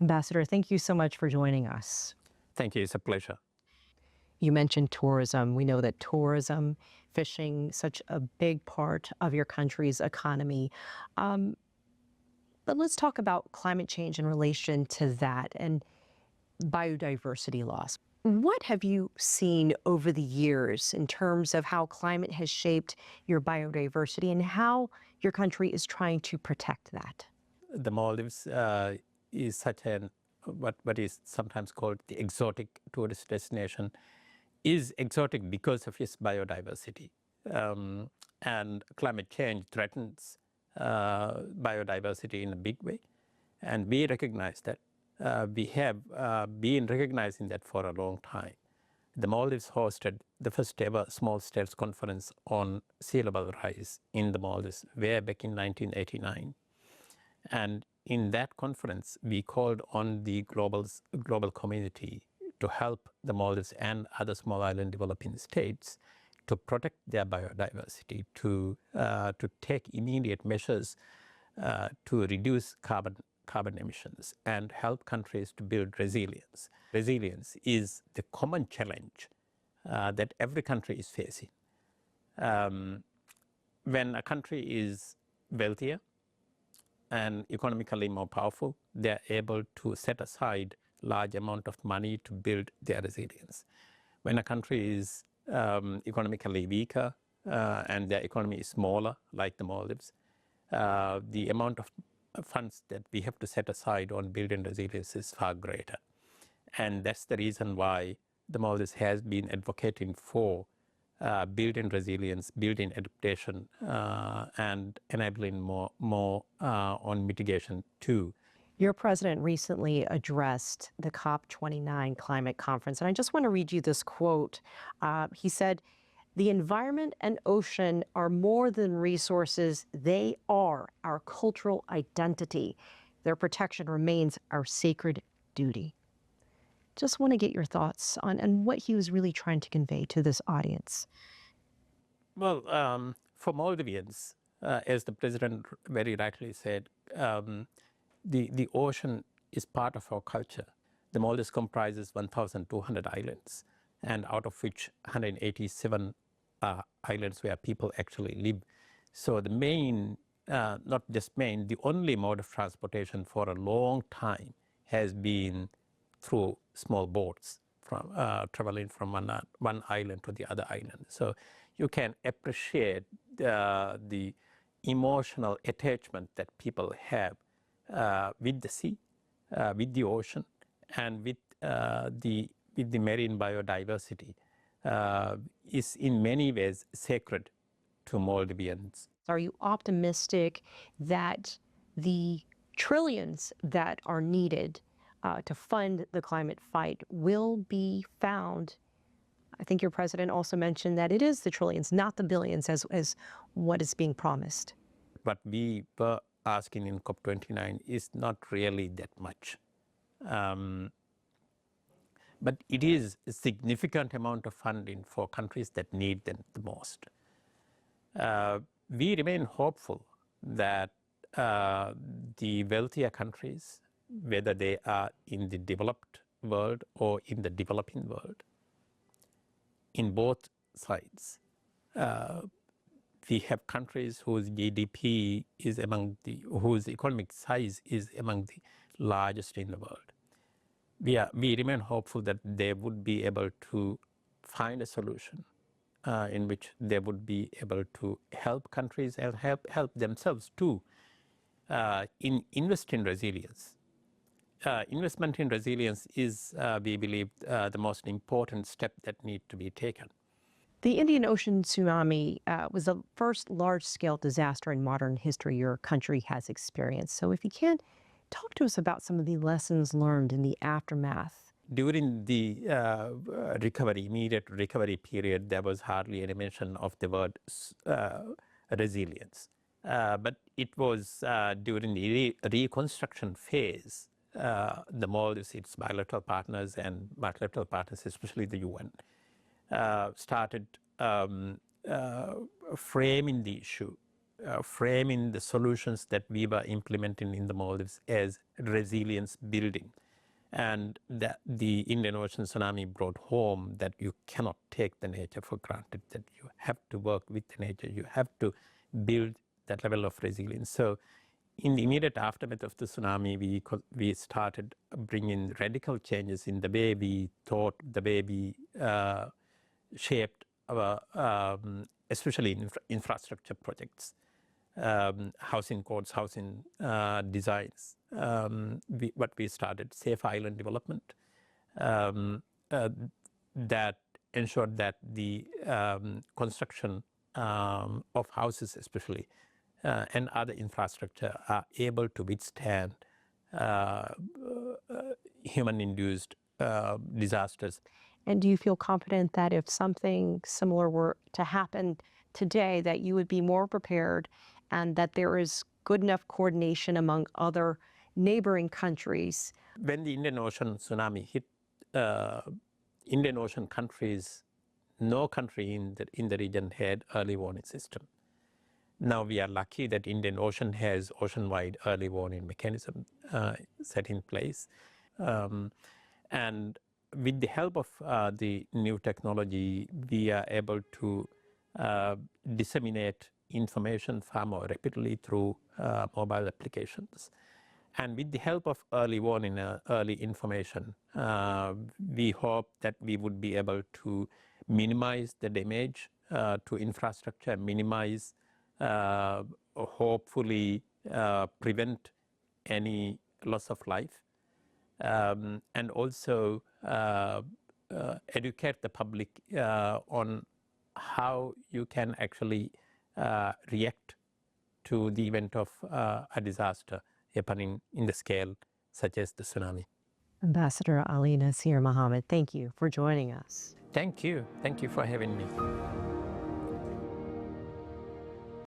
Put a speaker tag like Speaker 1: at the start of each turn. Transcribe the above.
Speaker 1: Ambassador, thank you so much for joining us.
Speaker 2: Thank you. It's a pleasure.
Speaker 1: You mentioned tourism. We know that tourism, fishing, such a big part of your country's economy. But let's talk about climate change in relation to that and biodiversity loss. What have you seen over the years in terms of how climate has shaped your biodiversity and how your country is trying to protect that?
Speaker 2: The Maldives is such an what is sometimes called the exotic tourist destination. Is exotic because of its biodiversity, and climate change threatens biodiversity in a big way, and we recognize that. We have been recognizing that for a long time. The Maldives hosted the first ever small states conference on sea level rise in the Maldives way back in 1989. And in that conference, we called on the global community to help the Maldives and other small island developing states to protect their biodiversity, to take immediate measures to reduce carbon emissions and help countries to build resilience. Resilience is the common challenge that every country is facing. When a country is wealthier and economically more powerful, they are able to set aside large amount of money to build their resilience. When a country is economically weaker and their economy is smaller, like the Maldives, the amount of funds that we have to set aside on building resilience is far greater. And that's the reason why the Maldives has been advocating for building resilience, building adaptation, and enabling more on mitigation too.
Speaker 1: Your president recently addressed the COP29 climate conference, and I just want to read you this quote. He said, "The environment and ocean are more than resources. They are our cultural identity. Their protection remains our sacred duty." Just want to get your thoughts on what he was really trying to convey to this audience.
Speaker 2: Well, for Maldivians, as the president very rightly said, the ocean is part of our culture. The Maldives comprises 1,200 islands, and out of which 187 islands where people actually live. So the main, not just main, the only mode of transportation for a long time has been through small boats, from traveling from one island to the other island. So you can appreciate the emotional attachment that people have with the sea, with the ocean, and with the marine biodiversity. Is in many ways sacred to Maldivians.
Speaker 1: Are you optimistic that the trillions that are needed to fund the climate fight will be found? I think your president also mentioned that it is the trillions, not the billions, as what is being promised.
Speaker 2: What we were asking in COP29 is not really that much. But it is a significant amount of funding for countries that need them the most. We remain hopeful that the wealthier countries, whether they are in the developed world or in the developing world, in both sides, we have countries whose GDP is whose economic size is among the largest in the world. We remain hopeful that they would be able to find a solution in which they would be able to help countries and help themselves too invest in resilience. Investment in resilience is, we believe, the most important step that needs to be taken.
Speaker 1: The Indian Ocean tsunami was the first large-scale disaster in modern history your country has experienced. So if you can, talk to us about some of the lessons learned in the aftermath.
Speaker 2: During the immediate recovery period, there was hardly any mention of the word resilience. But it was during the reconstruction phase, the Maldives, its bilateral partners and multilateral partners, especially the UN, started framing the issue framing the solutions that we were implementing in the Maldives as resilience building. And that the Indian Ocean tsunami brought home that you cannot take the nature for granted, that you have to work with the nature, you have to build that level of resilience. So in the immediate aftermath of the tsunami, we started bringing radical changes in the way we thought, the way we shaped our, especially infrastructure projects, housing codes, housing designs. What we started, safe island development, that ensured that the construction of houses especially and other infrastructure are able to withstand human-induced disasters.
Speaker 1: And do you feel confident that if something similar were to happen today, that you would be more prepared and that there is good enough coordination among other neighboring countries?
Speaker 2: When the Indian Ocean tsunami hit Indian Ocean countries, no country in the region had early warning system. Now we are lucky that Indian Ocean has ocean-wide early warning mechanism set in place. And with the help of the new technology, we are able to disseminate information far more rapidly through mobile applications. And with the help of early warning, early information, we hope that we would be able to minimize the damage to infrastructure, minimize, hopefully prevent any loss of life, and also educate the public on how you can actually react to the event of a disaster happening in the scale such as the tsunami.
Speaker 1: Ambassador Ali Naseer Mohamed, thank you for joining us.
Speaker 2: Thank you. Thank you for having me.